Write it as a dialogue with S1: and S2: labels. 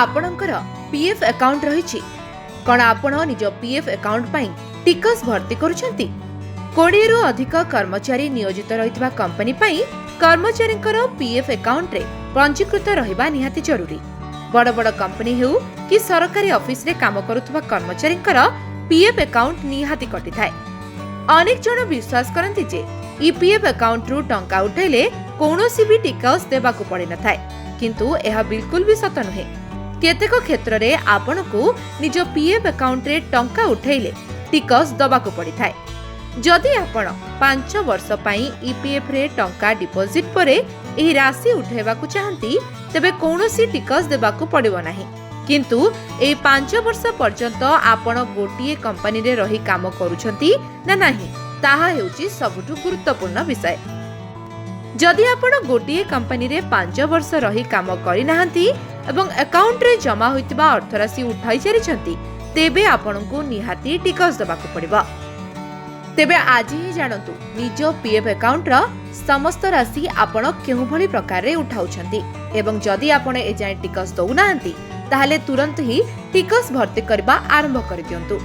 S1: आपणकर PF account रही कौन आपण निज पीएफ अकाउंट पाई टिकस भर्ती करुछंती 20 रु अधिक कर्मचारी नियोजित रहितबा कंपनी पाई कर्मचारी पीएफ अकाउंट रे पंजीकृत रहिबा निहाती जरूरी। बड़ बड़ कंपनी हेउ कि सरकारी ऑफिस रे काम करुथबा कर्मचारी पीएफ अकाउंट निहाती कटि थाए। अनेक जन विश्वास करंती जे ईपीएफ अकाउंट रु टंका उठाइले कोनोसी भी टिकस देबाकू पड़े न थाए, किंतु यह बिल्कुल भी सत नुहे। केतेक क्षेत्र रे आपनकू निज पीएफ अकाउंट रे टंका उठाइले टिकस दबाकू पड़ी थाए। जदि आपण 5 वर्ष पई ईपीएफ रे टंका डिपोजिट परे एही राशि उठाइबाकू चाहंती तेबे कोनोसी टिकस देबाकू पड़िबो नाही, किंतु ए 5 वर्ष पर्यंत आपण गोटिए कंपनी रे रही काम करूछंती ना नाही ताहा हेउची सबुठु गुरुत्वपूर्ण विषय। जदि आपण गोटिए कंपनी रे 5 वर्ष रही काम करि नाहंती एवं अकाउंट रे जमा होइतिबा अर्थराशि उठाई सारिछंती तेबे आपनकू निहाती टिकस देबाकू पड़िबो। तेबे आज ही जानतु निज पीएफ अकाउंट रा समस्त राशि आपण केउ भली प्रकार रे उठाउछंती एवं जदि आपण ए जाय टिकस दउ नाहंती ताहाले तुरंत ही टिकस भर्ती करबा आरंभ कर दियंतु।